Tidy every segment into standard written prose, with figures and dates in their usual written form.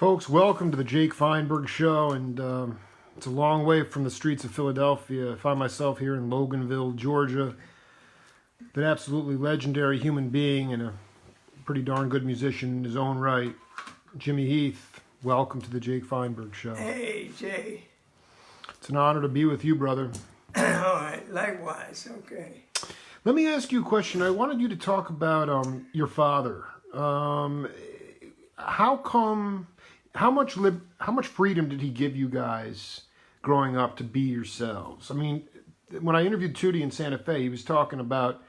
folks, welcome to the Jake Feinberg Show, and it's a long way from the streets of Philadelphia. I find myself here in Loganville, Georgia, with an absolutely legendary human being and a pretty darn good musician in his own right, Jimmy Heath. Welcome to the Jake Feinberg Show. Hey, Jay. It's an honor to be with you, brother. All right, likewise, okay. Let me ask you a question. I wanted you to talk about your father. How much freedom did he give you guys growing up to be yourselves? I mean, when I interviewed Tootie in Santa Fe, he was talking about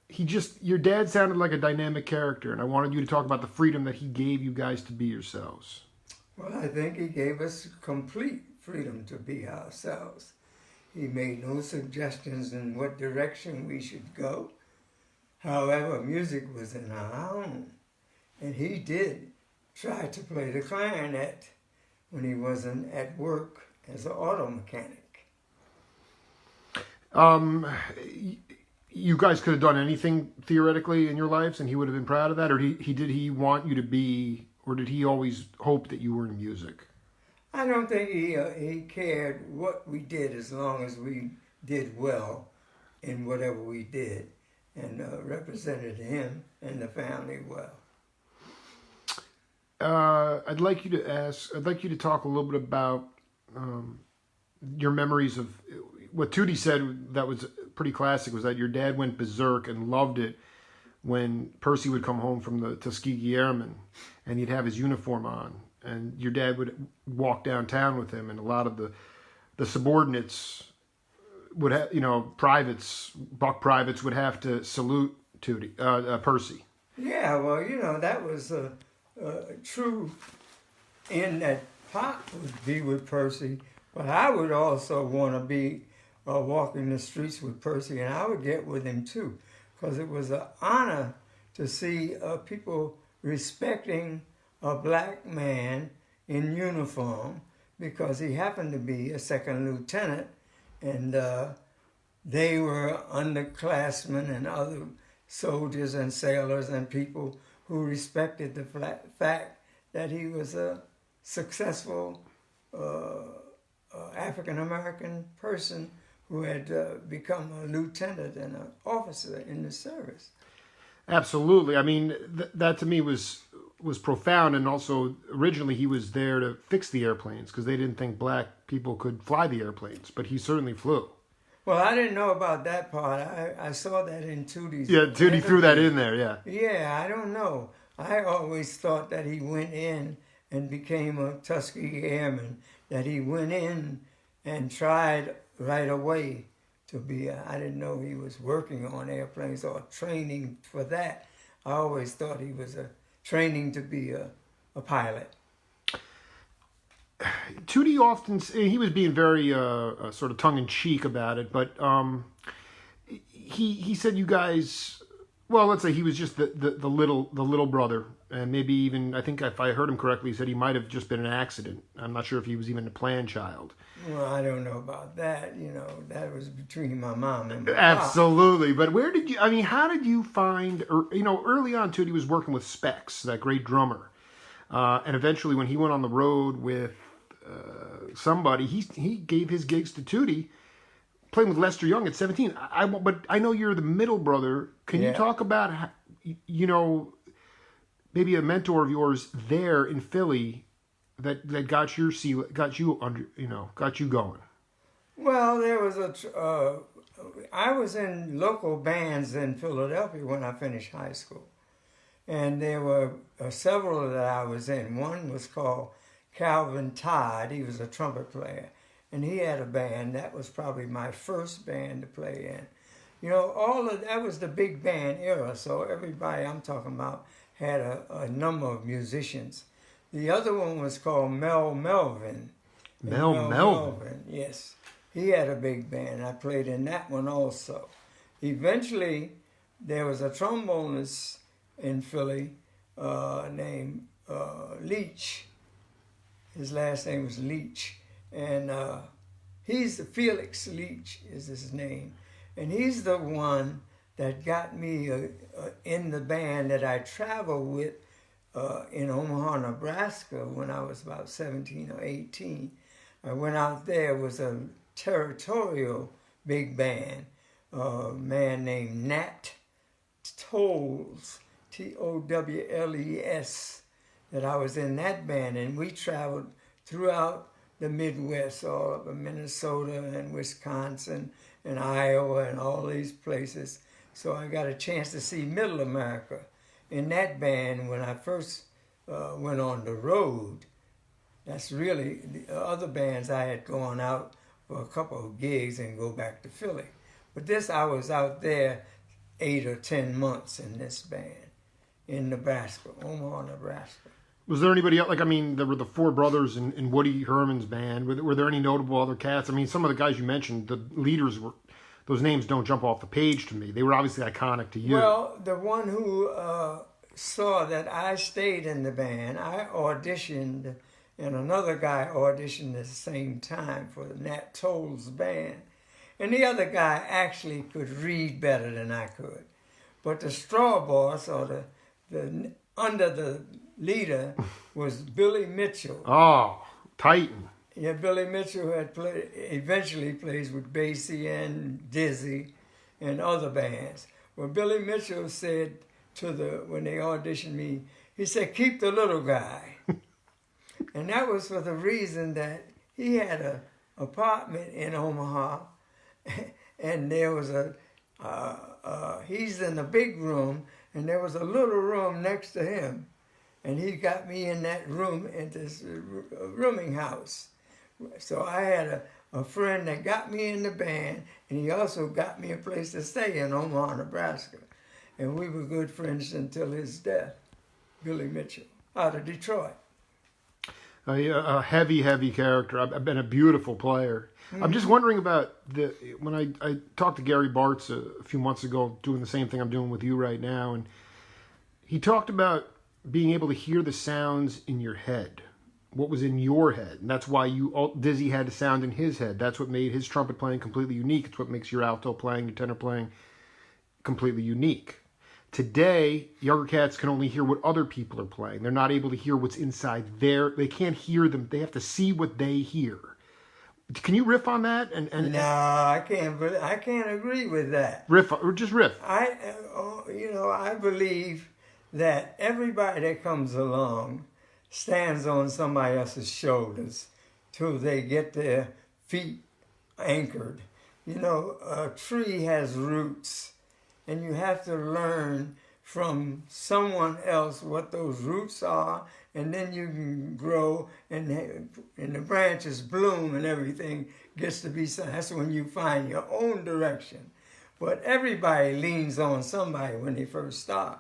your dad sounded like a dynamic character, and I wanted you to talk about the freedom that he gave you guys to be yourselves. Well, I think he gave us complete freedom to be ourselves. He made no suggestions in what direction we should go. However, music was in our own, and he did try to play the clarinet when he wasn't at work as an auto mechanic. You guys could have done anything theoretically in your lives, and he would have been proud of that, or did he want you to be, or did he always hope that you were in music? I don't think he cared what we did as long as we did well in whatever we did and represented him and the family well. I'd like you to talk a little bit about your memories of what Tootie said that was pretty classic, was that your dad went berserk and loved it when Percy would come home from the Tuskegee Airmen and he'd have his uniform on, and your dad would walk downtown with him, and a lot of the subordinates would have, privates, buck privates would have to salute Percy. Yeah, well, that was true in that Pop would be with Percy, but I would also want to be walking the streets with Percy, and I would get with him too, because it was an honor to see people respecting a black man in uniform, because he happened to be a second lieutenant, and they were underclassmen and other soldiers and sailors and people who respected the fact that he was a successful African-American person who had become a lieutenant and an officer in the service. Absolutely. I mean, that to me was profound, and also originally he was there to fix the airplanes because they didn't think black people could fly the airplanes, but he certainly flew. Well, I didn't know about that part. I saw that in Tootie's. Yeah, Tootie threw that in there, yeah. Yeah, I don't know. I always thought that he went in and became a Tuskegee Airman, that he went in and tried right away to be I didn't know he was working on airplanes or training for that. I always thought he was training to be a pilot. Tootie often, he was being very sort of tongue-in-cheek about it, but he said you guys, well, let's say he was just the little brother, and maybe even, I think if I heard him correctly, he said he might have just been an accident. I'm not sure if he was even a planned child. Well, I don't know about that. That was between my mom and my Absolutely. But how did you find, early on, Tootie was working with Specs, that great drummer. And eventually when he went on the road with somebody, he gave his gigs to Tootie, playing with Lester Young at 17. But I know you're the middle brother. Can you talk about, maybe a mentor of yours there in Philly that got you going? Well, there was I was in local bands in Philadelphia when I finished high school. And there were several that I was in. One was called Calvin Todd. He was a trumpet player. And he had a band. That was probably my first band to play in. That was the big band era. So everybody I'm talking about had a number of musicians. The other one was called Mel Melvin. Mel Melvin? Yes. He had a big band. I played in that one also. Eventually, there was a trombonist in Philly named Leach. His last name was Leach. And he's Felix Leach is his name. And he's the one that got me in the band that I traveled with in Omaha, Nebraska, when I was about 17 or 18. I went out there. It was a territorial big band, a man named Nat Towles, Towles, that I was in that band, and we traveled throughout the Midwest, all up in Minnesota and Wisconsin and Iowa and all these places. So I got a chance to see Middle America in that band when I first went on the road. That's really, the other bands I had gone out for a couple of gigs and go back to Philly. But this, I was out there 8 or 10 months in this band in Nebraska, Omaha, Nebraska. Was there anybody else? Like, I mean, there were the four brothers in Woody Herman's band. Were there any notable other cats? I mean, some of the guys you mentioned, the leaders were, those names don't jump off the page to me. They were obviously iconic to you. Well, the one who saw that I stayed in the band, I auditioned, and another guy auditioned at the same time for the Nat Towles band. And the other guy actually could read better than I could. But the straw boss, or the under the leader, was Billy Mitchell. Oh, Titan. Yeah, Billy Mitchell eventually plays with Basie and Dizzy and other bands. Well, Billy Mitchell said when they auditioned me, he said, keep the little guy. And that was for the reason that he had an apartment in Omaha, and there was he's in the big room, and there was a little room next to him. And he got me in that room, in this rooming house. So I had a friend that got me in the band, and he also got me a place to stay in Omaha, Nebraska. And we were good friends until his death, Billy Mitchell, out of Detroit. A heavy, heavy character. I've been a beautiful player. Mm-hmm. I'm just wondering about when I talked to Gary Bartz a few months ago, doing the same thing I'm doing with you right now, and he talked about being able to hear the sounds in your head, what was in your head, and that's why Dizzy had a sound in his head. That's what made his trumpet playing completely unique. It's what makes your alto playing, your tenor playing completely unique. Today, younger cats can only hear what other people are playing. They're not able to hear what's inside they can't hear them. They have to see what they hear. Can you riff on that? No, I can't agree with that. Riff, or just riff. I believe that everybody that comes along stands on somebody else's shoulders till they get their feet anchored. You know, a tree has roots, and you have to learn from someone else what those roots are, and then you can grow, and the branches bloom, and everything gets to be something. That's when you find your own direction. But everybody leans on somebody when they first start.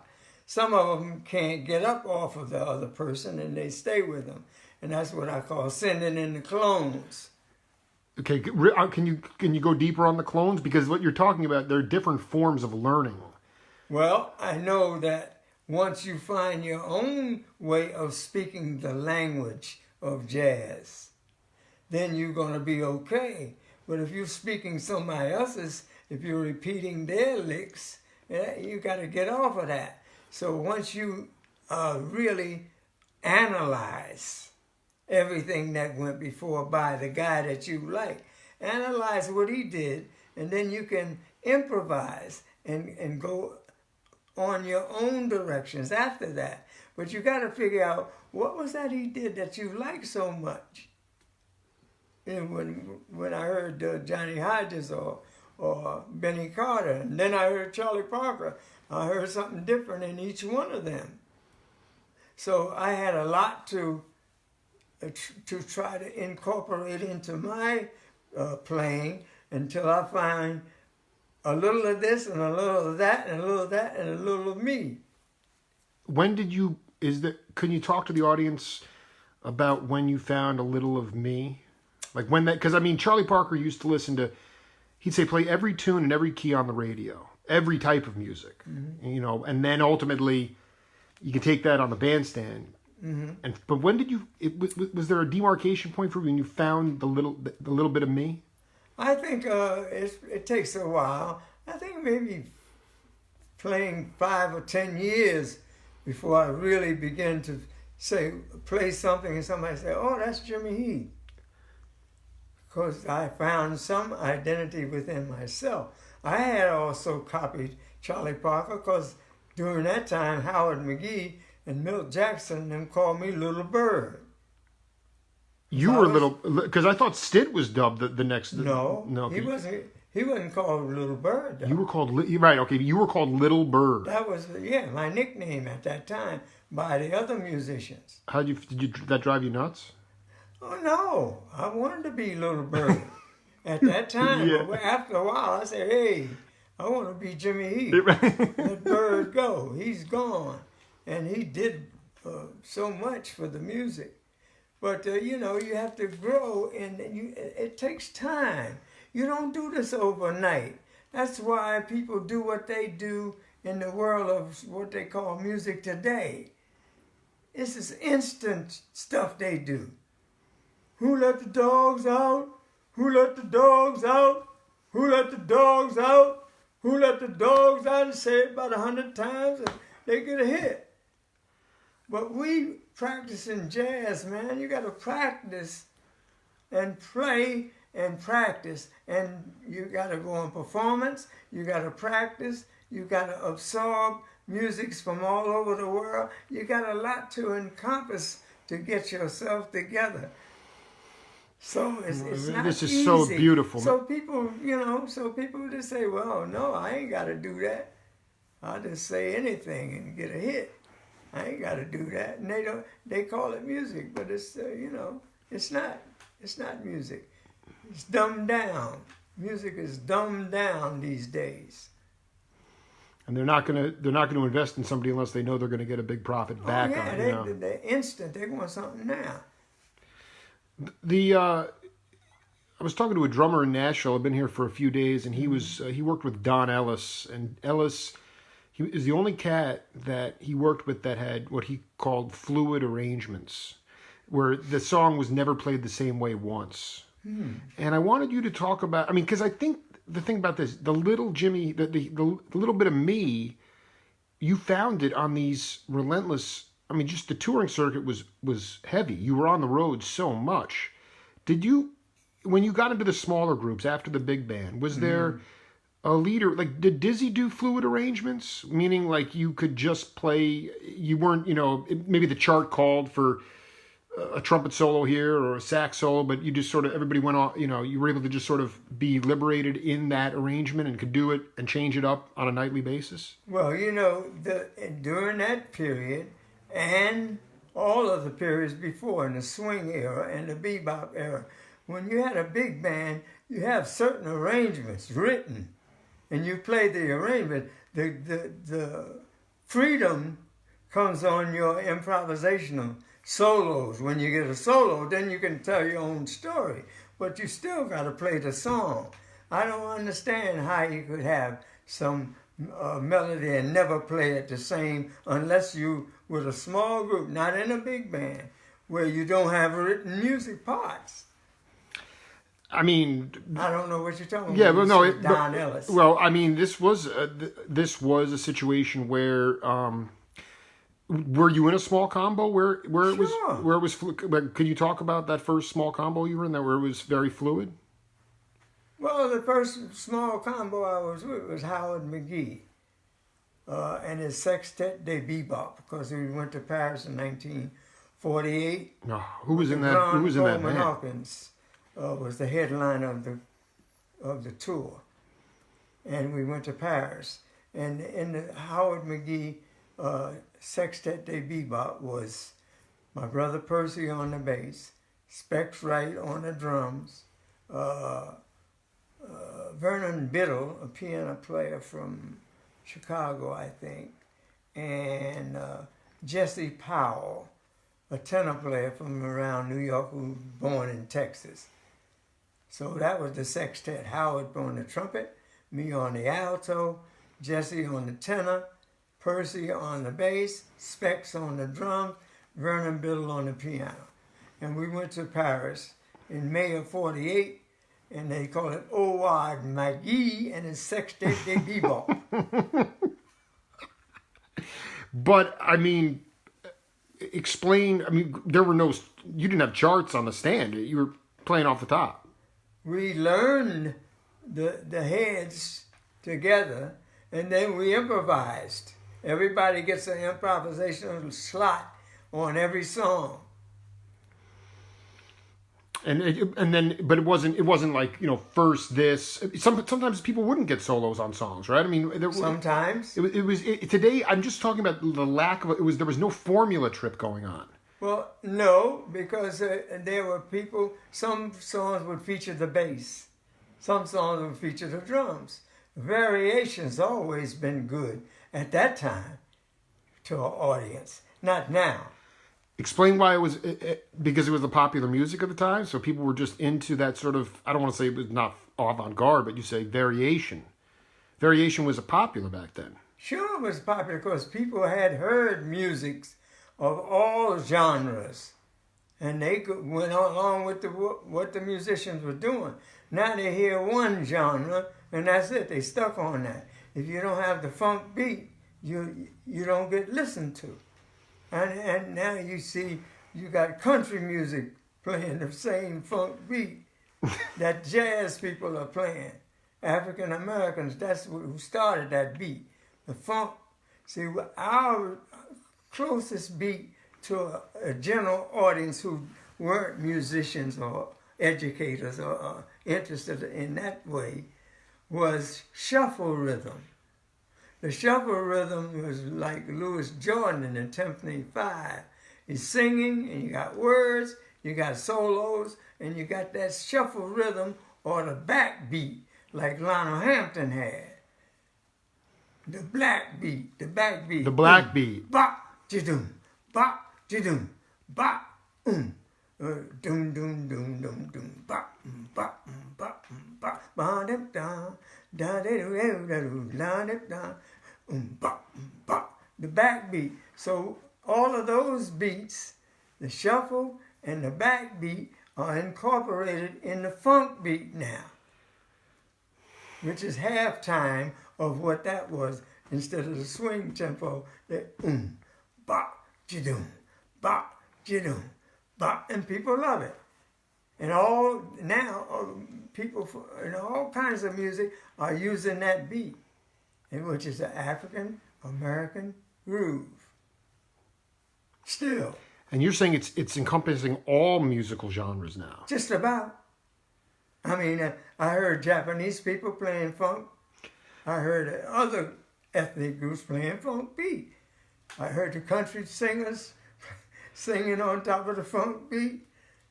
Some of them can't get up off of the other person, and they stay with them. And that's what I call sending in the clones. Okay, can you go deeper on the clones? Because what you're talking about, there are different forms of learning. Well, I know that once you find your own way of speaking the language of jazz, then you're going to be okay. But if you're speaking somebody else's, if you're repeating their licks, you got to get off of that. So once you really analyze everything that went before by the guy that you like, analyze what he did, and then you can improvise and go on your own directions after that. But you got to figure out, what was that he did that you like so much? And when I heard Johnny Hodges or Benny Carter, and then I heard Charlie Parker, I heard something different in each one of them. So I had a lot to try to incorporate into my playing until I find a little of this and a little of that and a little of that and a little of me. Can you talk to the audience about when you found a little of me? Like when that, because I mean, Charlie Parker used to listen to, he'd say play every tune and every key on the radio. Every type of music, mm-hmm. And then ultimately, you could take that on the bandstand. Mm-hmm. But when did you? Was there a demarcation point for you when you found the little bit of me? I think it takes a while. I think maybe playing 5 or 10 years before I really begin to play something and somebody say, oh, that's Jimmy Heath. Because I found some identity within myself. I had also copied Charlie Parker because during that time, Howard McGee and Milt Jackson them called me Little Bird. You were little, because I thought Stitt was dubbed the next. No, okay. He wasn't called Little Bird. Though. You were called right. Okay, you were called Little Bird. That was my nickname at that time by the other musicians. Did that drive you nuts? Oh no, I wanted to be Little Bird at that time. Yeah. But after a while, I said, "Hey, I want to be Jimmy Heath. Let Bird go. He's gone, and he did so much for the music." But you have to grow, and it takes time. You don't do this overnight. That's why people do what they do in the world of what they call music today. This is instant stuff they do. Who let the dogs out? Who let the dogs out? Who let the dogs out? Who let the dogs out? And say it about 100 times and they get a hit. But we practicing jazz, man. You got to practice and play and practice. And you got to go on performance. You got to practice. You got to absorb musics from all over the world. You got a lot to encompass to get yourself together. So it's not This is easy. so beautiful. So people, just say, well, no, I ain't got to do that. I'll just say anything and get a hit. I ain't got to do that. And they call it music, but it's, it's not music. It's dumbed down. Music is dumbed down these days. And they're not gonna invest in somebody unless they know they're gonna get a big profit back on it. They're instant. They want something now. I was talking to a drummer in Nashville. I've been here for a few days, and he worked with Don Ellis, and Ellis, he is the only cat that he worked with that had what he called fluid arrangements, where the song was never played the same way once. And I wanted you to talk about, because I think the thing about this, the little Jimmy, the little bit of me, you found it on these relentless. Just the touring circuit was heavy. You were on the road so much. Did you, when you got into the smaller groups after the big band, was there a leader? Like, did Dizzy do fluid arrangements? Meaning, like, you could just play, you weren't, maybe the chart called for a trumpet solo here or a sax solo, but you just sort of, everybody went off, you were able to just sort of be liberated in that arrangement and could do it and change it up on a nightly basis? Well, during that period, and all of the periods before in the swing era and the bebop era, when you had a big band, you have certain arrangements written, and you play the arrangement. The freedom comes on your improvisational solos. When you get a solo, then you can tell your own story, but you still got to play the song. I don't understand how you could have some melody and never play it the same unless you with a small group, not in a big band, where you don't have written music parts. I don't know what you're talking about. Yeah, well, no, Don Ellis. Well, this was a situation where were you in a small combo where it was could you talk about that first small combo you were in there where it was very fluid? Well, the first small combo I was with was Howard McGee and his Sextet de Bebop, because we went to Paris in 1948. No, who was in that band? Hawkins was the headliner of the tour, and we went to Paris. And in the Howard McGee Sextet de Bebop was my brother Percy on the bass, Specs Wright on the drums. Vernon Biddle, a piano player from Chicago, I think, and Jesse Powell, a tenor player from around New York who was born in Texas. So that was the sextet. Howard on the trumpet, me on the alto, Jesse on the tenor, Percy on the bass, Specs on the drums, Vernon Biddle on the piano. And we went to Paris in May of 48, and they call it Howard McGee and his Sextet de Bebop. But I mean, explain. I mean, there were no. You didn't have charts on the stand. You were playing off the top. We learned the heads together, and then we improvised. Everybody gets an improvisational slot on every song. And then, but it wasn't like, first this. Sometimes people wouldn't get solos on songs, right? I mean, Sometimes. Today. I'm just talking about the lack of there was no formula trip going on. Well, no, because there were people. Some songs would feature the bass, some songs would feature the drums. Variations always been good at that time to our audience, not now. Explain why it was because it was the popular music of the time, so people were just into that sort of. I don't want to say it was not avant-garde, but you say variation. Variation was popular back then. Sure, it was popular because people had heard music of all genres, and they went along with what the musicians were doing. Now they hear one genre, and that's it. They stuck on that. If you don't have the funk beat, you don't get listened to. And now you see you got country music playing the same funk beat that jazz people are playing. African Americans, that's who started that beat. The funk. See, our closest beat to a general audience who weren't musicians or educators or interested in that way was shuffle rhythm. The shuffle rhythm was like Louis Jordan in the Symphony 5. He's singing, and you got words, you got solos, and you got that shuffle rhythm or the backbeat like Lionel Hampton had. The black beat, the backbeat. The black beat. Bop, jidum, bop, jidum, bop, Doom, doom, doom, doom, doom, bop, bop, bop, bop, ba-dum, da, da, da, da, da, da, da, bop, bop. The backbeat. So all of those beats, the shuffle and the backbeat, are incorporated in the funk beat now, which is halftime of what that was instead of the swing tempo. That bop, jidum, bop, jidum, bop, and people love it. And all now, people in all kinds of music are using that beat, which is the African American groove. Still. And you're saying it's encompassing all musical genres now. Just about. I mean, I heard Japanese people playing funk. I heard other ethnic groups playing funk beat. I heard the country singers singing on top of the funk beat.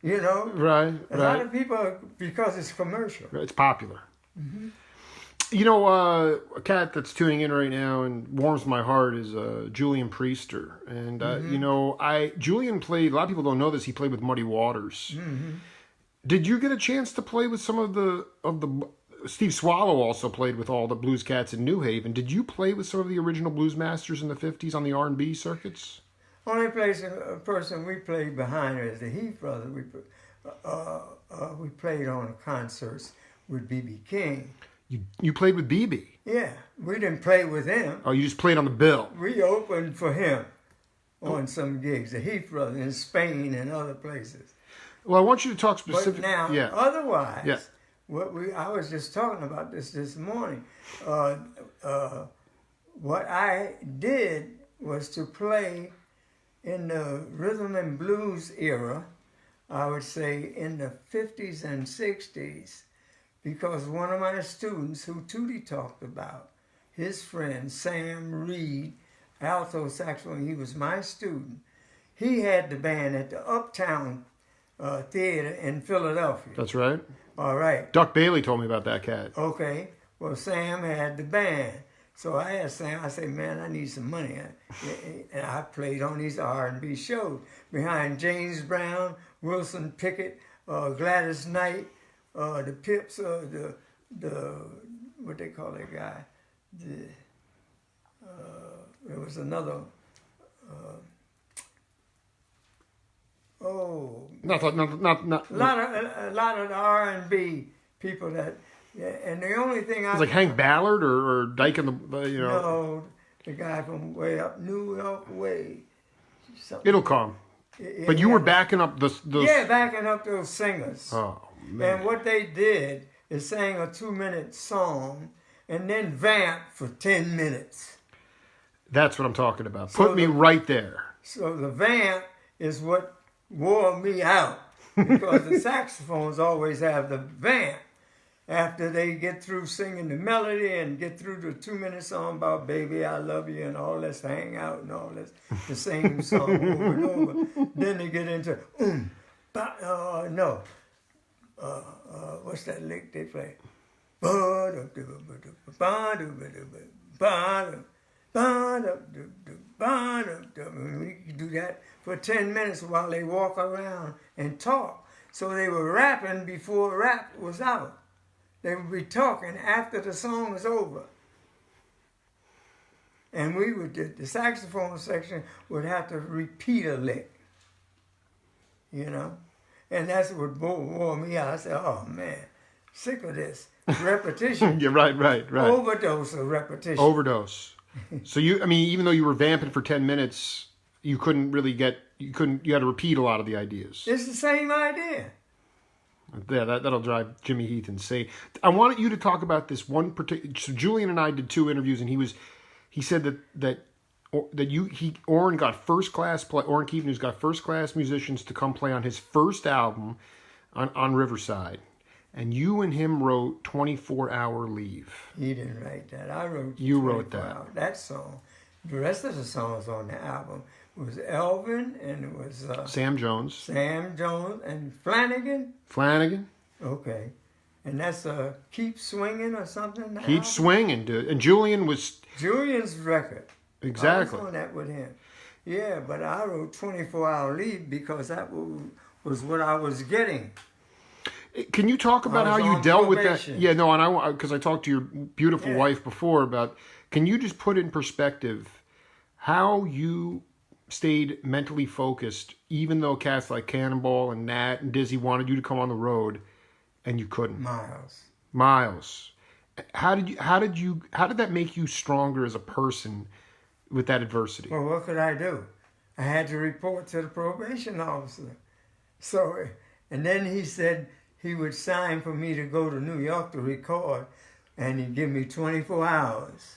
Right. A lot of people, because it's commercial. It's popular. Mm-hmm. A cat that's tuning in right now and warms my heart is Julian Priester. And, Julian played, a lot of people don't know this, he played with Muddy Waters. Mm-hmm. Did you get a chance to play with some of the Steve Swallow also played with all the blues cats in New Haven. Did you play with some of the original blues masters in the 50s on the R&B circuits? Only person we played behind is the Heath brothers. We played on concerts with B.B. King. You played with B.B.? Yeah, we didn't play with him. Oh, you just played on the bill? We opened for him on some gigs, the Heath brothers in Spain and other places. Well, I want you to talk specifically. But now, otherwise, yeah. I was just talking about this morning. What I did was to play in the rhythm and blues era, I would say in the 50s and 60s, because one of my students who Tootie talked about, his friend Sam Reed, alto saxophone, he was my student. He had the band at the Uptown Theater in Philadelphia. That's right. All right. Duck Bailey told me about that cat. Okay. Well, Sam had the band. So I asked Sam, I said, man, I need some money. And I played on these R&B shows behind James Brown, Wilson Pickett, Gladys Knight, the Pips, the what they call that guy? There was another. Not. A lot of the R&B people that, and the only thing It's like Hank Ballard or Dyke and the. No, the guy from way up New York way. Something. It'll come. But you were backing up those. Yeah, backing up those singers. Oh man. And what they did is sang a 2-minute song and then vamp for 10 minutes. That's what I'm talking about. So Put me right there. So the vamp is what wore me out because the saxophones always have the vamp. After they get through singing the melody and get through the 2-minute song about baby, I love you and all this, hang out and all this, the same song over and over. Then they get into, what's that lick they play? We do that for 10 minutes while they walk around and talk. So they were rapping before rap was out. They would be talking after the song was over. And we would, the saxophone section would have to repeat a lick, you know? And that's what wore me out. I said, oh man, sick of this. Repetition. Yeah, right. Overdose of repetition. Overdose. So you even though you were vamping for 10 minutes, you had to repeat a lot of the ideas. It's the same idea. Yeah, that'll drive Jimmy Heath insane. I wanted you to talk about this one particular. So Julian and I did 2 interviews, and he said Orrin got first class play. Orrin Keevan got first class musicians to come play on his first album on Riverside, and you and him wrote 24-Hour Leave. He didn't write that. I wrote. You wrote that. That song. The rest of the songs on the album was Elvin and it was Sam Jones and Flanagan. Okay, and that's Keep Swinging or something. Keep Swinging, dude. And Julian's record. Exactly. I was on that with him. Yeah, but I wrote 24-Hour Leave because that was what I was getting. Can you talk about how you dealt with that? Probation. Yeah, no, and because I talked to your beautiful wife before about. Can you just put in perspective how you stayed mentally focused, even though cats like Cannonball and Nat and Dizzy wanted you to come on the road, and you couldn't? Miles. How did that make you stronger as a person with that adversity? Well, what could I do? I had to report to the probation officer. So, and then he said he would sign for me to go to New York to record, and he'd give me 24 hours.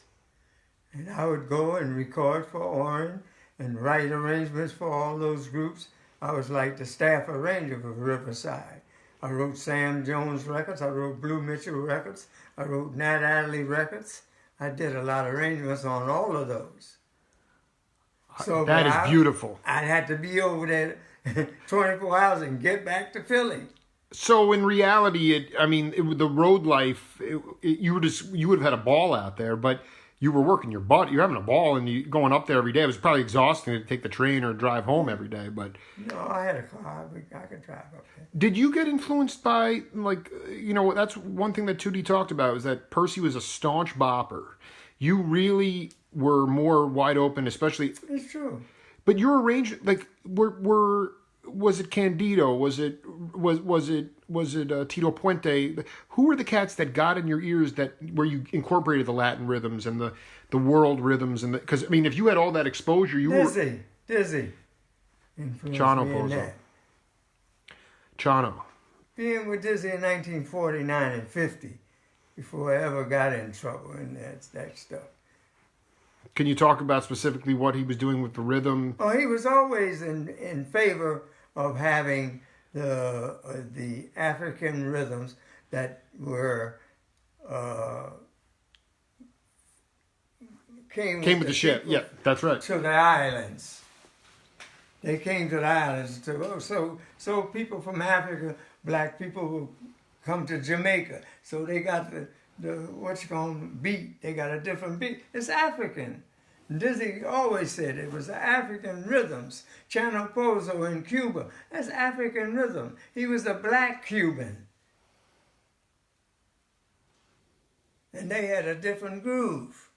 And I would go and record for Orrin and write arrangements for all those groups. I was like the staff arranger for Riverside. I wrote Sam Jones records. I wrote Blue Mitchell records. I wrote Nat Adderley records. I did a lot of arrangements on all of those. So that is beautiful. I had to be over there 24 hours and get back to Philly. So in reality, the road life, you would have had a ball out there, but you were working your butt. You're having a ball, and you going up there every day. It was probably exhausting to take the train or drive home every day. But no, I had a car. I could drive up there. Did you get influenced by that's one thing that Tootie talked about was that Percy was a staunch bopper. You really were more wide open, especially. It's true. But your arrangement, was it Candido? Was it Tito Puente? Who were the cats that got in your ears where you incorporated the Latin rhythms and the world rhythms because if you had all that exposure, you Dizzy. Chano Pozo. Chano. Being with Dizzy in 1949 and 50, before I ever got in trouble and that stuff. Can you talk about specifically what he was doing with the rhythm? Oh, he was always in favor of having the African rhythms that were came with the ship. Yeah, that's right. To the islands. They came to the islands so people from Africa, black people, will come to Jamaica. So they got the beat. They got a different beat. It's African. Dizzy always said it was African rhythms. Chano Pozo in Cuba, that's African rhythm. He was a black Cuban. And they had a different groove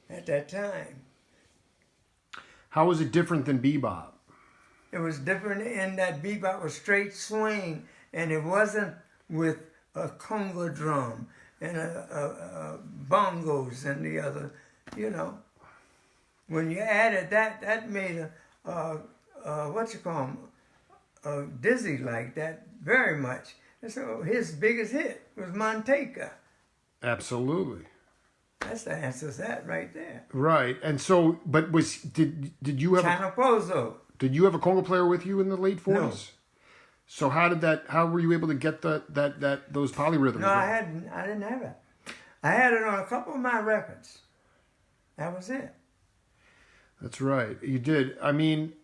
at that time. How was it different than bebop? It was different in that bebop was straight swing, and it wasn't with a conga drum. and bongos and the other, you know. When you added that, that made what you call 'em, dizzy like that very much. And so his biggest hit was Manteca. Absolutely. That's the answer to that right there. Right. And so, but did you have China Pozo. did you have a conga player with you in the late 40s? No. So how were you able to get those polyrhythms? No, I didn't have it. I had it on a couple of my records. That was it. That's right. You did. I mean,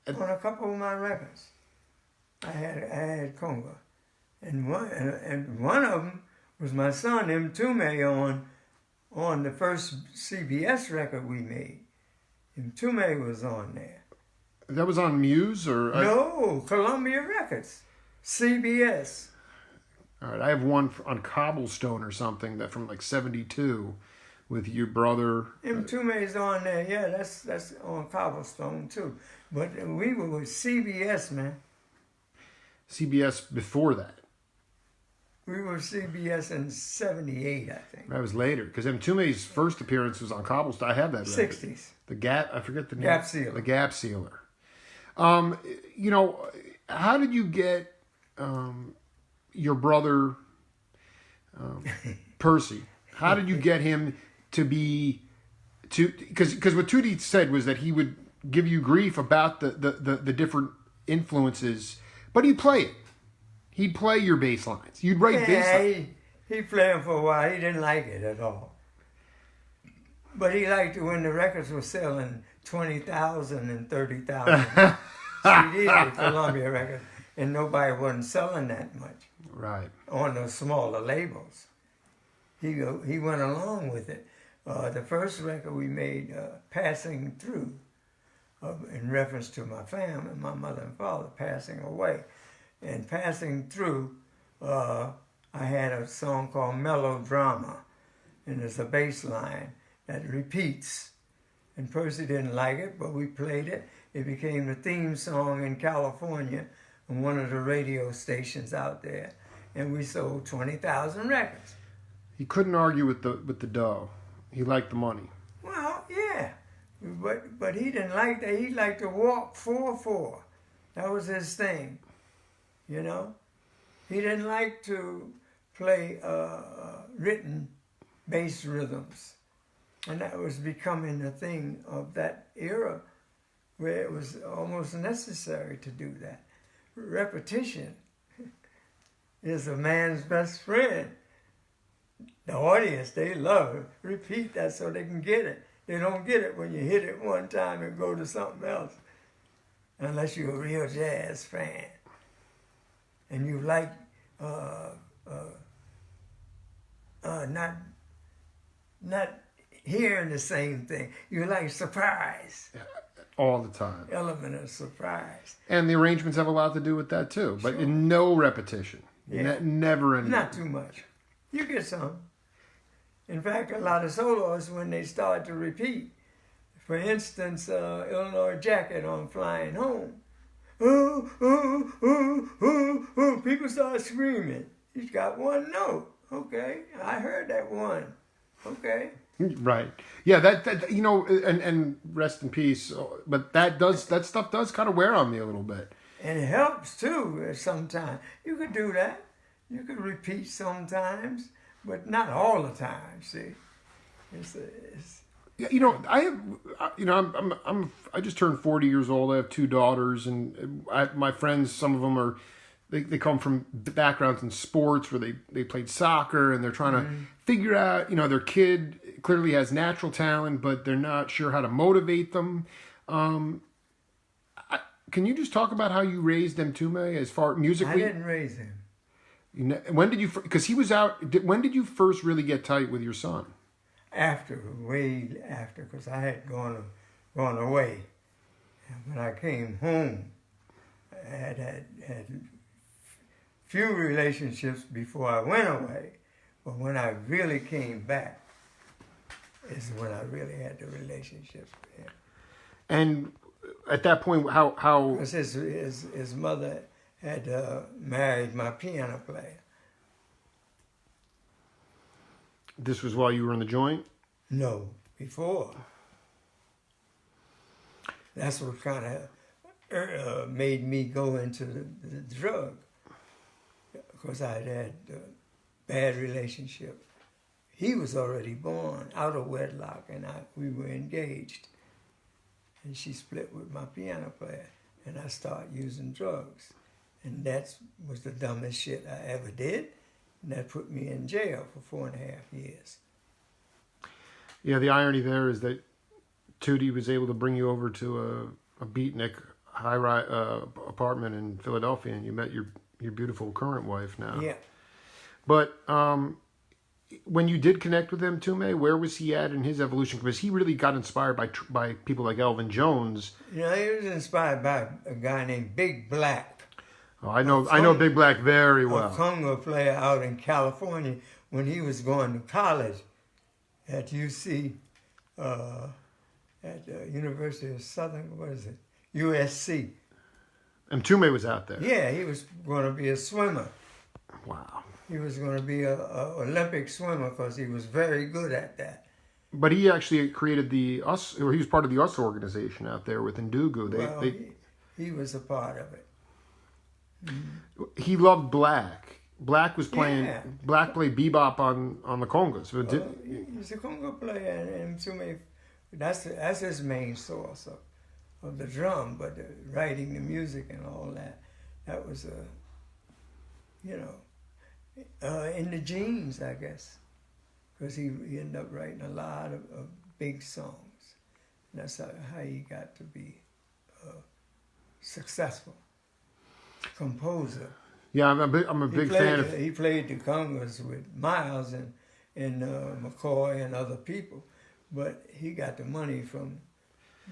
On a couple of my records, I had conga, and one of them was my son Mtume on the first CBS record we made. Mtume was on there. that was on Muse or No, Columbia Records, CBS. all right, I have one on Cobblestone or something that from like '72 with your brother. Mtume's on there. Yeah, that's on Cobblestone too. But we were with CBS, man. CBS before that. We were CBS in '78, I think. That was later because Mtume's first appearance was on Cobblestone. I have that record. '60s. The Gap. I forget the name. Gap Sealer. The Gap Sealer. You know, how did you get your brother Percy? How did you get him to be because what Tootie said was that he would give you grief about the different influences, but he'd play it. He'd play your bass lines. You'd write bass lines. He played them for a while. He didn't like it at all. But he liked it when the records were selling 20,000 and 30,000 CDs with Columbia Records, and nobody wasn't selling that much. Right. On the smaller labels. He went along with it. The first record we made, Passing Through, in reference to my family, my mother and father passing away. And Passing Through, I had a song called Melodrama, and there's a bass line that repeats. And Percy didn't like it, but we played it. It became the theme song in California on one of the radio stations out there. And we sold 20,000 records. He couldn't argue with the dough. He liked the money. Well, yeah. But he didn't like that. He liked to walk 4/4. That was his thing. You know? He didn't like to play written bass rhythms. And that was becoming a thing of that era where it was almost necessary to do that. Repetition is a man's best friend. The audience, they love it. Repeat that so they can get it. They don't get it when you hit it one time and go to something else. Unless you're a real jazz fan. And you like not hearing the same thing. You like surprise. All the time. Element of surprise. And the arrangements have a lot to do with that too. But Sure. in no repetition. Yeah. Never any. Not too much. You get some. In fact, a lot of soloists, when they start to repeat, for instance, Illinois Jacket on Flying Home, ooh, ooh, ooh, ooh, ooh, people start screaming. He's got one note. Okay, I heard that one. Okay. Right. Yeah, that you know, and rest in peace. But that stuff does kind of wear on me a little bit. And it helps too sometimes. You could do that. You could repeat sometimes, but not all the time. See, it's Yeah, you know, I just turned 40 years old. I have 2 daughters, and my friends, some of them are, they come from backgrounds in sports where they played soccer, and they're trying to figure out, you know, their kid clearly has natural talent, but they're not sure how to motivate them. Can you just talk about how you raised Mtume as far musically? I didn't raise him. When did you? Because he was out. When did you first really get tight with your son? Way after, because I had gone away. And when I came home, I had few relationships before I went away. But when I really came back, is when I really had the relationship with him. And at that point, how? Because his mother had married my piano player. This was while you were in the joint? No, before. That's what kind of made me go into the drug. Because I had a bad relationship. He was already born out of wedlock, and we were engaged. And she split with my piano player, and I started using drugs. And that was the dumbest shit I ever did. And that put me in jail for 4.5 years. Yeah, the irony there is that Tootie was able to bring you over to a beatnik high-rise apartment in Philadelphia, and you met your beautiful current wife now. Yeah. But when you did connect with him, Tume, where was he at in his evolution? Because he really got inspired by people like Elvin Jones. You know, he was inspired by a guy named Big Black. Oh, I know Big Black very A well. conga player out in California when he was going to college at UC, at the University of Southern, what is it? USC. And Tume was out there. Yeah, he was going to be a swimmer. Wow. He was going to be a Olympic swimmer because he was very good at that. But he actually created he was part of the US organization out there with Ndugu. He was a part of it. He loved Black. Black was playing. Yeah. Black played bebop on the congas. He's a conga player, and to me, that's his main source of the drum. But writing the music and all that was in the genes, I guess, because he ended up writing a lot of big songs. And that's how he got to be successful composer. Yeah, I'm a big fan of. He played the congas with Miles and McCoy and other people, but he got the money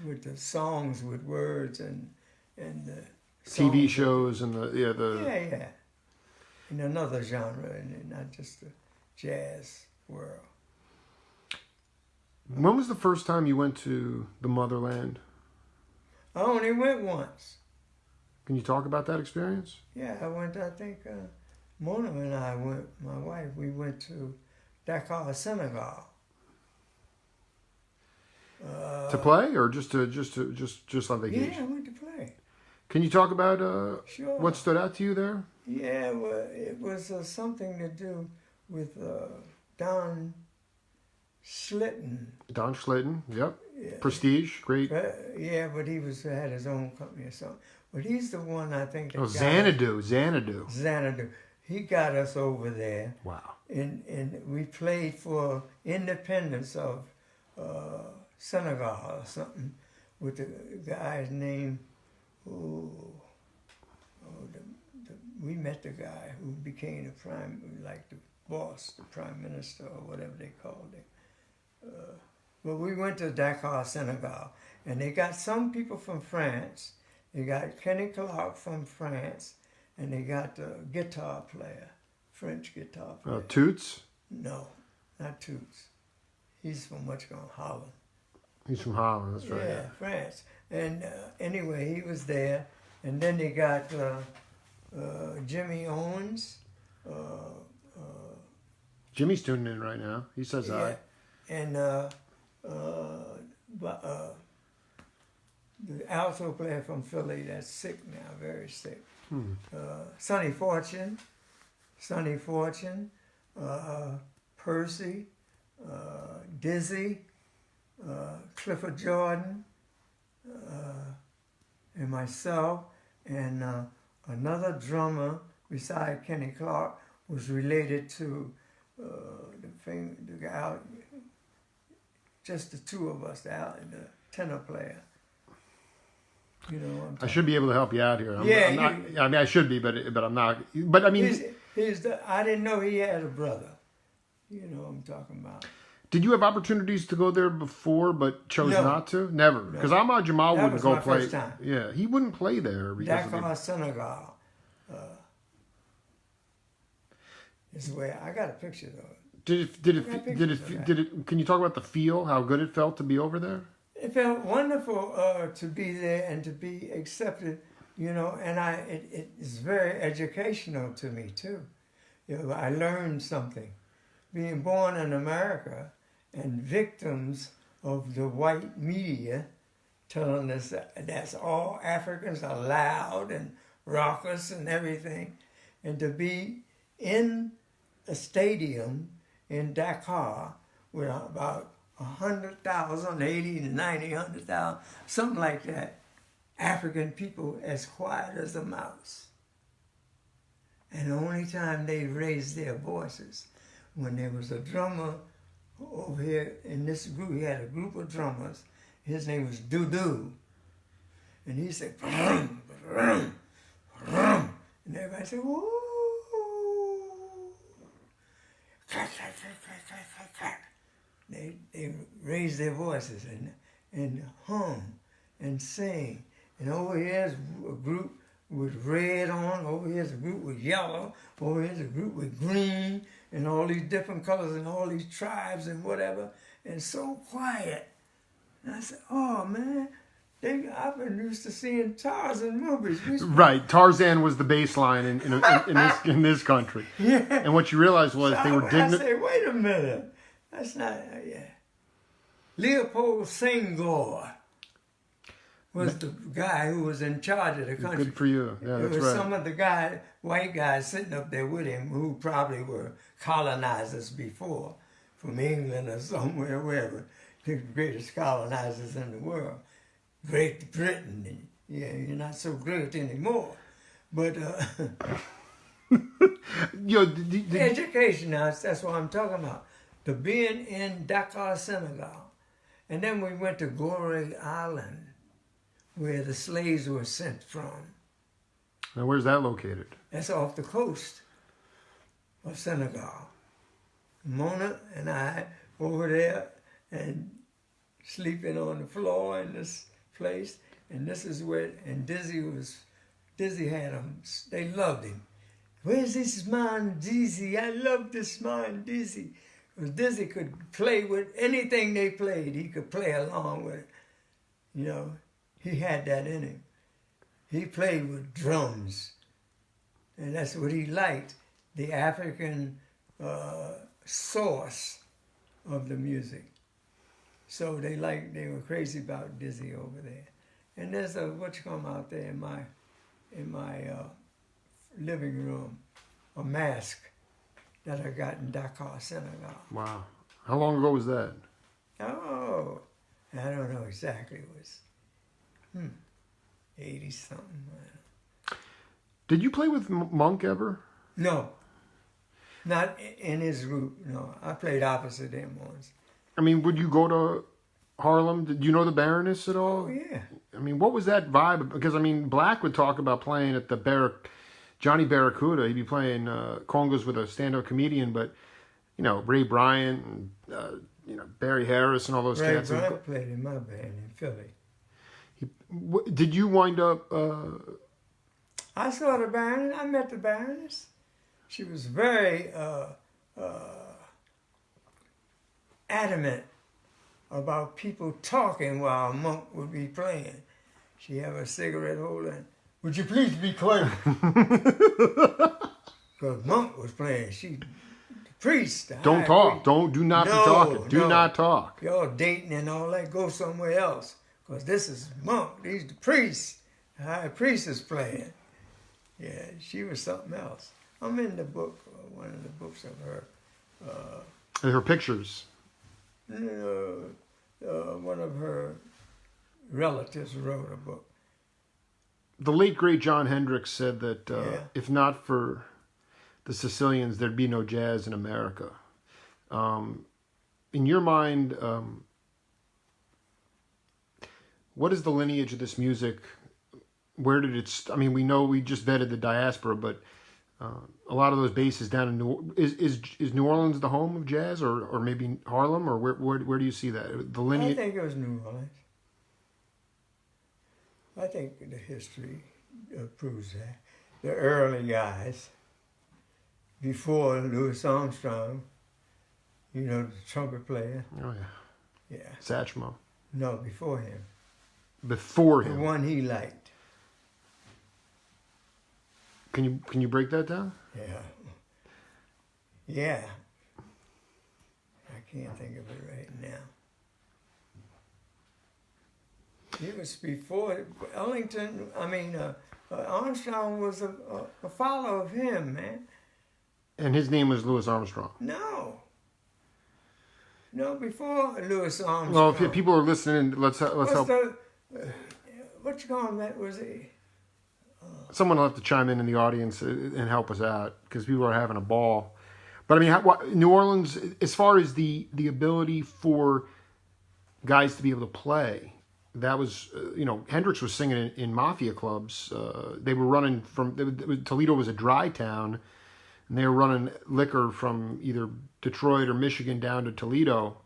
with the songs with words and the TV shows and the yeah, in another genre and not just the jazz world. When was the first time you went to the motherland? I only went once. Can you talk about that experience? Yeah, I went. I think Mona and I went. My wife. We went to Dakar, Senegal. To play, or just on vacation? Yeah, I went to play. Can you talk about Sure. what stood out to you there? Yeah, well, it was something to do with Don Schlitten. Don Schlitten, yep. Yeah. Prestige, great. Yeah, but he had his own company or something. But he's the one I think that Xanadu. Xanadu. He got us over there. Wow. And we played for independence of Senegal or something with the guy's name. We met the guy who became the boss, the prime minister or whatever they called him. But we went to Dakar, Senegal, and they got some people from France. They got Kenny Clark from France, and they got the guitar player, French guitar player. Toots? No, not Toots. He's from Holland. He's from Holland, that's right. Yeah, France. And anyway, he was there. And then they got Jimmy Owens. Jimmy's tuning in right now. He says hi. And the alto player from Philly that's sick now, very sick. Sonny Fortune, Percy, Dizzy, Clifford Jordan, and myself, and another drummer beside Kenny Clark was related to the guy out, just the two of us, the tenor player. You know what I'm I should be able to help you out here. I mean, I should be, but I'm not. But I mean, I didn't know he had a brother. You know what I'm talking about. Did you have opportunities to go there before, but chose not to? Never, because Ahmad Jamal wouldn't go play. First time. Yeah, he wouldn't play there because Dakar, Senegal. Is where I got a picture though. Did it? Can you talk about the feel? How good it felt to be over there? It felt wonderful to be there and to be accepted, you know. And it is very educational to me too. You know, I learned something being born in America and victims of the white media telling us that's all Africans are loud and raucous and everything, and to be in a stadium in Dakar with about 100,000, 80 to 90, 100,000, something like that, African people as quiet as a mouse. And the only time they raised their voices, when there was a drummer over here in this group, he had a group of drummers, his name was Dudu, and he said, brum, brum, brum, and everybody said, woo, clack, clack, clack, clack, clack, clack, clack. They raised their voices and hum and sing. And over here's a group with red on, over here's a group with yellow, over here's a group with green, and all these different colors and all these tribes and whatever, and so quiet. And I said, oh man, I've been used to seeing Tarzan movies. Right, Tarzan was the baseline in this country. Yeah. And what you realized was So they were I dignified. said, wait a minute, that's not, yeah. Leopold Senghor was the guy who was in charge of the country. Good for you. Yeah, There that's was right. some of the white guys sitting up there with him who probably were colonizers before, from England or somewhere, wherever. The greatest colonizers in the world. Great Britain. Yeah, you're not so great anymore. But education now, that's what I'm talking about. The being in Dakar, Senegal. And then we went to Gorée Island, where the slaves were sent from. Now, where's that located? That's off the coast of Senegal. Mona and I over there and sleeping on the floor in this place. And this is where, and Dizzy had them, they loved him. Where's this man Dizzy? I love this man Dizzy. Because Dizzy could play with anything they played. He could play along with it. You know, he had that in him. He played with drums. And that's what he liked, the African source of the music. So they were crazy about Dizzy over there. And there's out there in my living room, a mask that I got in Dakar, Senegal. Wow. How long ago was that? Oh, I don't know exactly. It was 80-something. Did you play with Monk ever? No, not in his group, no. I played opposite him once. I mean, would you go to Harlem? Did you know the Baroness at all? Oh, yeah. I mean, what was that vibe? Because, I mean, Black would talk about playing at the Johnny Barracuda. He'd be playing congas with a stand-up comedian, but, you know, Ray Bryant and, Barry Harris and all those Ray cats. Bryant played in my band in Philly. Did you wind up... I saw the Baroness. I met the Baroness. She was very adamant about people talking while Monk would be playing. She had a cigarette holder and, would you please be quiet? Because Monk was playing. The priest. Don't talk. Do not be talking. Do not talk. Y'all dating and all that, go somewhere else. Because this is Monk. He's the priest. The high priest is playing. Yeah, she was something else. I'm in the book, one of the books of her. Her pictures. One of her relatives wrote a book. The late, great John Hendricks said that if not for the Sicilians, there'd be no jazz in America. In your mind, what is the lineage of this music? Where did it... I mean, we know we just vetted the diaspora, but a lot of those bases down in is New Orleans the home of jazz, or maybe Harlem, or where do you see that? The lineage... I think it was New Orleans. I think the history proves that. The early guys, before Louis Armstrong, the trumpet player. Oh, yeah. Yeah. Satchmo. No, before him. Before him. The one he liked. Can you break that down? Yeah. Yeah. can't think of it right now. It was before Ellington. Armstrong was a follower of him, man. And his name was Louis Armstrong. No, before Louis Armstrong. Well, if people are listening, let's help. What you call him? That was a. Someone will have to chime in the audience and help us out because people are having a ball. But I mean, New Orleans, as far as the ability for guys to be able to play, that was, Hendrix was singing in mafia clubs. They were running Toledo was a dry town, and they were running liquor from either Detroit or Michigan down to Toledo.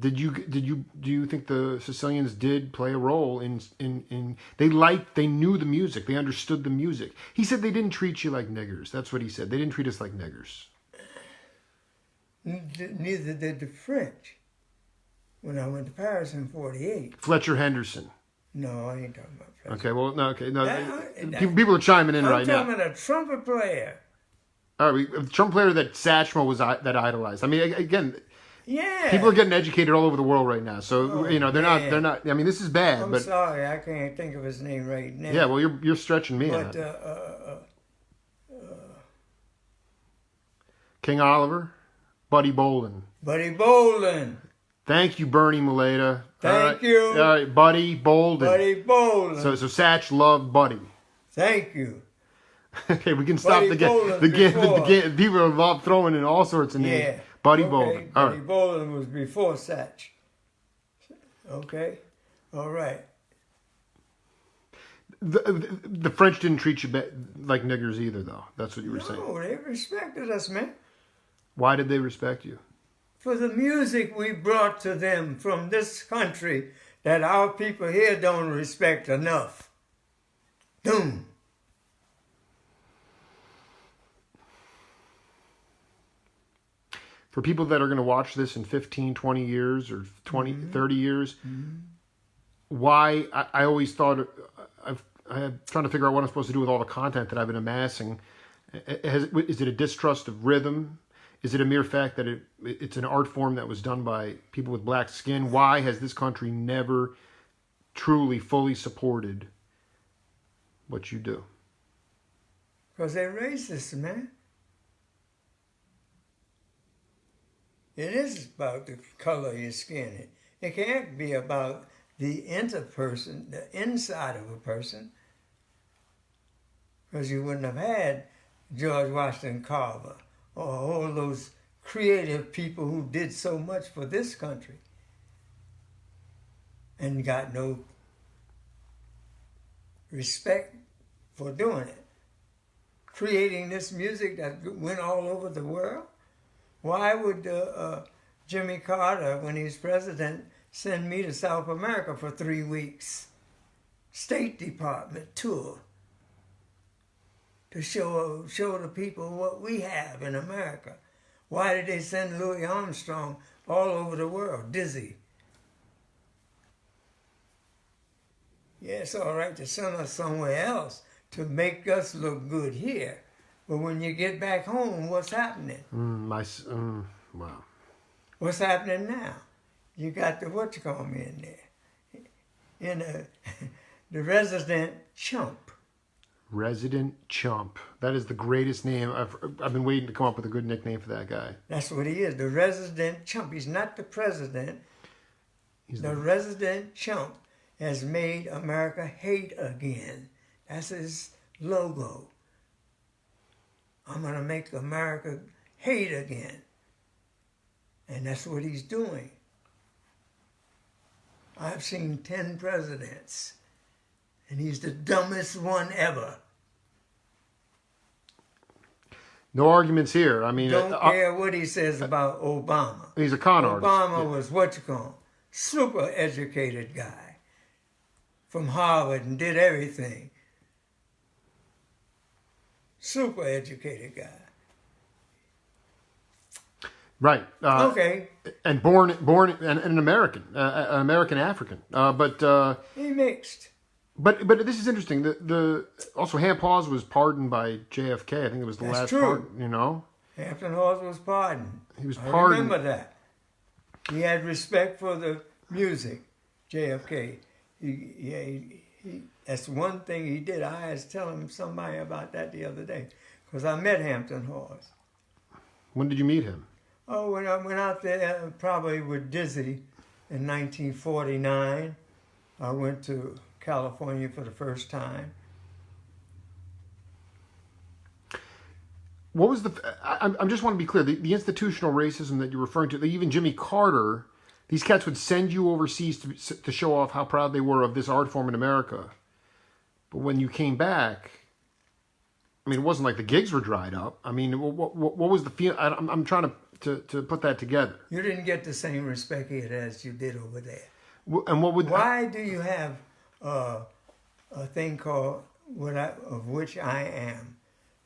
Do you think the Sicilians did play a role in they knew the music, they understood the music? He said they didn't treat you like niggers. That's what he said. They didn't treat us like niggers. Neither did the French. When I went to Paris in '48. Fletcher Henderson. No, I ain't talking about Fletcher. Okay, well, no, okay, no. People are chiming in right now. I'm talking about a trumpet player. All right, a trumpet player that Satchmo was that idolized. I mean, again. Yeah. People are getting educated all over the world right now, so they're not. I mean, this is bad. I'm sorry, I can't think of his name right now. Yeah, well, you're stretching me out. King Oliver, Buddy Bolden. Buddy Bolden. Thank you, Bernie Muleta. Thank you. All right, Buddy Bolden. Buddy Bolden. So Satch loved Buddy. Thank you. Okay, we can stop the people are throwing in all sorts of names. Yeah. Buddy Bolden. All Buddy Bolden was before Satch. Okay? All right. The French didn't treat you like niggers either, though. That's what you were saying. No, they respected us, man. Why did they respect you? For the music we brought to them from this country that our people here don't respect enough. Doom. For people that are going to watch this in 15, 20 years or 20, 30 years, why I always thought, I'm trying to figure out what I'm supposed to do with all the content that I've been amassing. Is it a distrust of rhythm? Is it a mere fact that it's an art form that was done by people with black skin? Why has this country never truly, fully supported what you do? Because they're racist, man. It is about the color of your skin. It can't be about the interperson, the inside of a person. Because you wouldn't have had George Washington Carver or all those creative people who did so much for this country and got no respect for doing it. Creating this music that went all over the world. Why would Jimmy Carter, when he was president, send me to South America for 3 weeks? State Department tour to show the people what we have in America. Why did they send Louis Armstrong all over the world, dizzy? Yeah, it's all right to send us somewhere else to make us look good here. But when you get back home, what's happening? Wow. What's happening now? You got the whatchamacallit in there. The resident chump. Resident chump. That is the greatest name. I've been waiting to come up with a good nickname for that guy. That's what he is, the resident chump. He's not the president. He's the resident chump has made America hate again. That's his logo. I'm going to make America hate again. And that's what he's doing. I've seen 10 presidents, and he's the dumbest one ever. No arguments here. I mean, don't care what he says about Obama. He's a con artist. Obama was super educated guy from Harvard and did everything. Super educated guy. Right. Okay. And born and an American, an American African. But he mixed. But this is interesting. Also Ham Paws was pardoned by JFK. I think it was the last pardon. You know. Hampton Hawes was pardoned. He was I pardoned. remember that. He had respect for the music, JFK. That's one thing he did. I was telling somebody about that the other day, because I met Hampton Hawes. When did you meet him? Oh, when I went out there, probably with Dizzy in 1949. I went to California for the first time. What was the? I just want to be clear. The institutional racism that you're referring to, even Jimmy Carter, these cats would send you overseas to show off how proud they were of this art form in America. But when you came back, I mean, it wasn't like the gigs were dried up. I mean, what was the feel? I'm trying to put that together. You didn't get the same respect here as you did over there. And what would? Why do you have a thing called of which I am,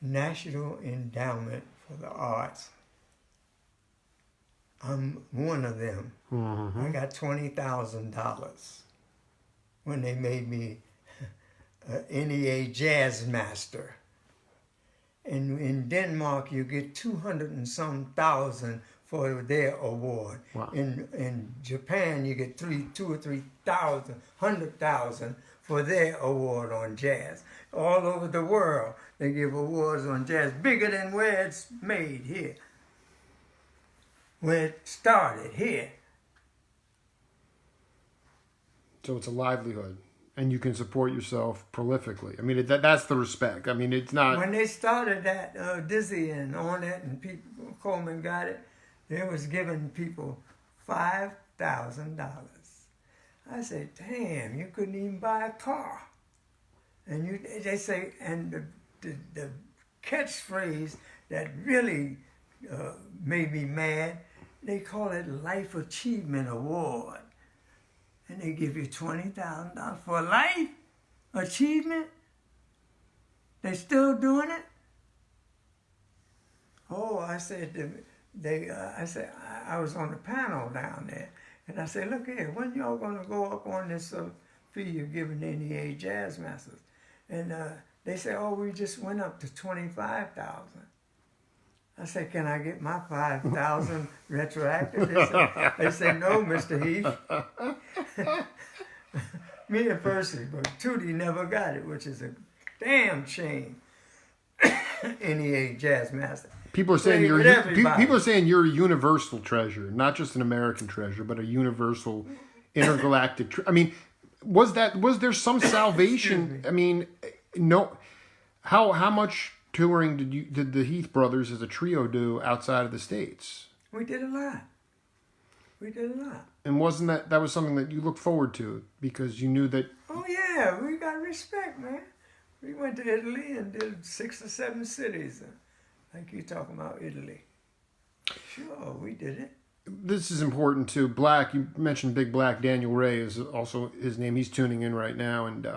National Endowment for the Arts? I'm one of them. Mm-hmm. I got $20,000 when they made me NEA Jazz Master. And in Denmark, you get 200 and some thousand for their award. Wow. In Japan, you get 2 or 3,000, 100,000 for their award on jazz. All over the world, they give awards on jazz, bigger than where it's made here, where it started here. So it's a livelihood, and you can support yourself prolifically. I mean, that's the respect. I mean, it's not. When they started that Dizzy and on it, and people, Coleman got it, they was giving people $5,000. I said, "Damn, you couldn't even buy a car." And they say, and the catchphrase that really made me mad, they call it Life Achievement Award. And they give you $20,000 for life achievement? They still doing it? Oh, I said, I was on the panel down there. And I said, look here, when y'all going to go up on this fee you're giving NEA Jazz Masters? And they said, oh, we just went up to $25,000. I said, can I get my $5,000 retroactive? They said, no, Mr. Heath. Me and Percy, but Tootie never got it, which is a damn shame. NEA Jazz Master. People are saying you're a universal treasure, not just an American treasure, but a universal intergalactic. I mean, was there some salvation? I mean, no. How much touring did the Heath brothers as a trio do outside of the States? We did a lot. And wasn't that was something that you looked forward to because you knew that? Oh yeah, we got respect, man. We went to Italy and did 6 or 7 cities. Like you talking about Italy. Sure, we did it. This is important too. Black, you mentioned Big Black. Daniel Ray is also his name. He's tuning in right now. And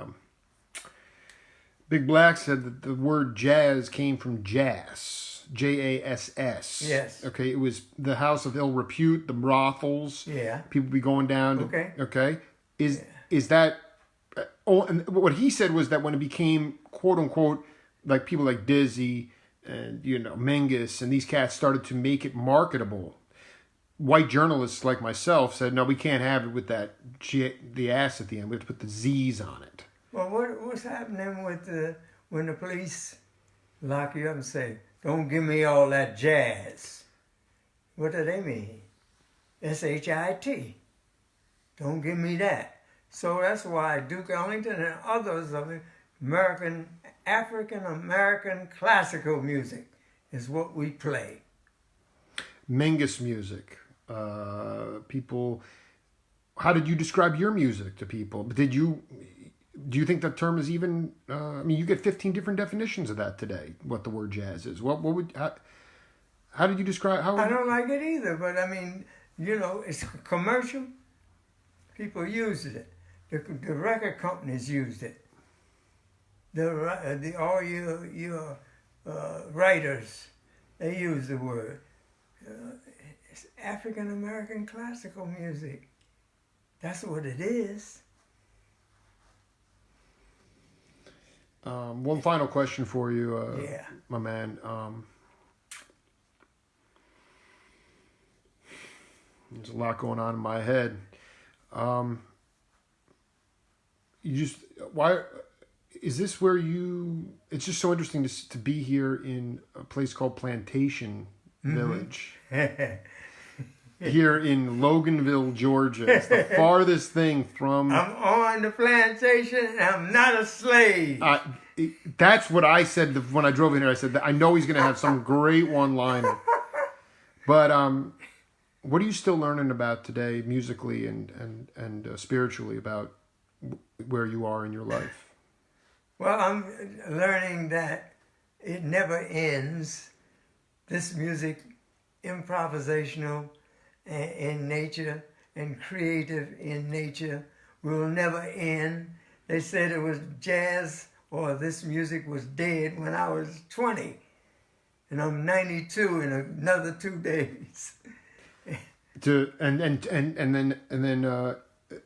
Big Black said that the word jazz came from jass. Jass. Yes. Okay, it was the house of ill repute, the brothels. Yeah. People be going down. Okay. Is that... and what he said was that when it became, quote unquote, like people like Dizzy and, Mingus and these cats started to make it marketable, white journalists like myself said, no, we can't have it with that the ass at the end. We have to put the Z's on it. Well, what's happening with when the police lock you up and say, don't give me all that jazz? What do they mean? SHIT. Don't give me that. So that's why Duke Ellington and others of African-American classical music is what we play. Mingus music. People, how did you describe your music to people? Do you think that term is even, you get 15 different definitions of that today, what the word jazz is. How did you describe, I don't like it either, but it's commercial. People used it. The record companies used it. All your writers, they use the word. It's African American classical music. That's what it is. One final question for you, Yeah. my man. There's a lot going on in my head. Why is this where you? It's just so interesting to be here in a place called Plantation Village. Here in Loganville, Georgia. It's the farthest thing from... I'm on the plantation and I'm not a slave. That's what I said when I drove in here. I said, that I know he's going to have some great one-liner. But what are you still learning about today, musically and spiritually, about where you are in your life? Well, I'm learning that it never ends. This music, improvisational in nature and creative in nature, will never end. They said it was jazz or this music was dead when I was 20. And I'm 92 in another 2 days. And then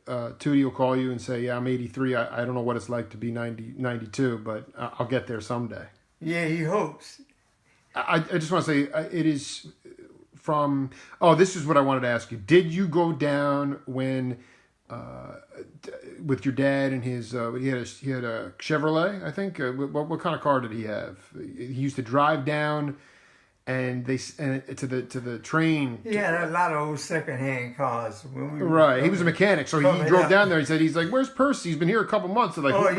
Tootie will call you and say, yeah, I'm 83. I don't know what it's like to be 92, but I'll get there someday. Yeah, he hopes. I just want to say, it is from... Oh, this is what I wanted to ask you. Did you go down when... with your dad and his... he had a Chevrolet, I think? What kind of car did he have? He used to drive down... And to the train. He had a lot of old secondhand cars. Right, he was a mechanic, so he drove down there. He's like, "Where's Percy? He's been here a couple months." They're like,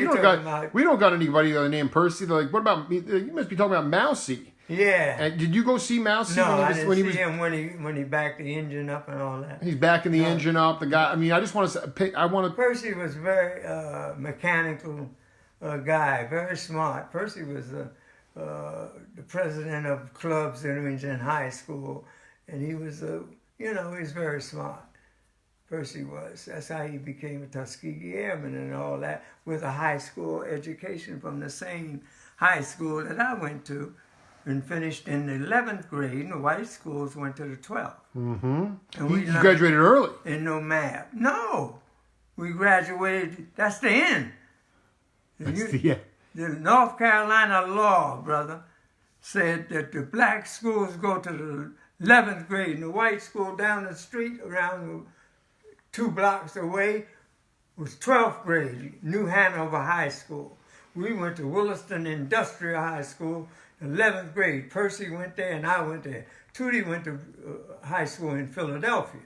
we don't got anybody named Percy. They're like, "What about me? You must be talking about Mousy." Yeah. And did you go see Mousy? No, I didn't see him when he backed the engine up and all that. He's backing the engine up. The guy. I mean, I just want to say, Percy was very mechanical guy, very smart. Percy was the president of clubs in high school, and he was he's very smart. Percy was. That's how he became a Tuskegee Airman and all that, with a high school education from the same high school that I went to, and finished in the 11th grade. And the white schools went to the 12th. Mm-hmm. And we graduated early. And no math. No, we graduated. That's the end. That's the end. The North Carolina law, brother, said that the black schools go to the 11th grade and the white school down the street around 2 blocks away was 12th grade, New Hanover High School. We went to Williston Industrial High School, 11th grade. Percy went there and I went there. Tootie went to high school in Philadelphia.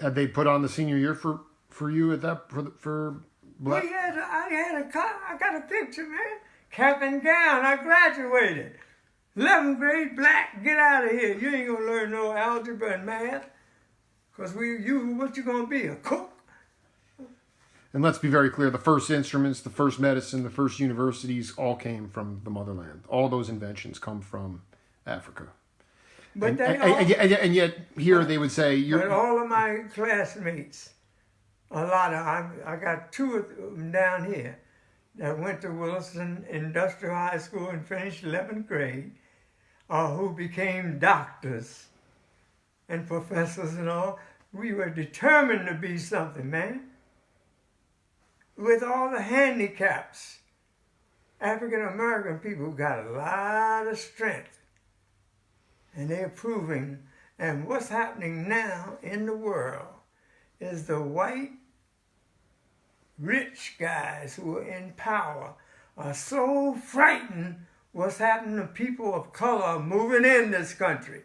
Had they put on the senior year for you at that for black? I got a picture, man. Cap and gown. I graduated. 11th grade, black. Get out of here. You ain't gonna learn no algebra and math. Cause what you gonna be? A cook? And let's be very clear: the first instruments, the first medicine, the first universities all came from the motherland. All those inventions come from Africa. But and yet here they would say But all of my classmates. I got 2 of them down here that went to Williston Industrial High School and finished 11th grade, who became doctors and professors and all. We were determined to be something, man. With all the handicaps, African American people got a lot of strength, and they're proving. And what's happening now in the world is the white rich guys who are in power are so frightened what's happening to people of color moving in this country.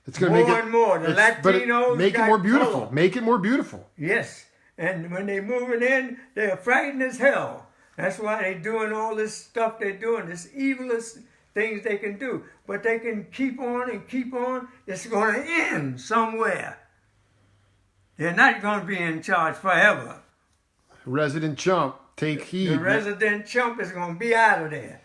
It's going to make it more and more. The Latinos make it more beautiful. Color. Make it more beautiful. Yes, and when they're moving in, they're frightened as hell. That's why they're doing all this stuff they're doing, this evilest things they can do. But they can keep on and keep on. It's going to end somewhere. They're not going to be in charge forever. Resident chump, take heed. The resident chump is going to be out of there.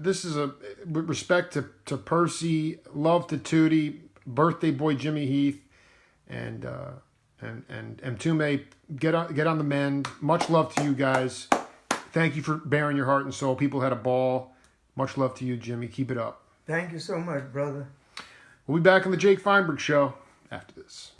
This is with respect to Percy, love to Tootie, birthday boy Jimmy Heath, and Mtume, get on the mend. Much love to you guys. Thank you for bearing your heart and soul. People had a ball. Much love to you, Jimmy. Keep it up. Thank you so much, brother. We'll be back on the Jake Feinberg Show after this.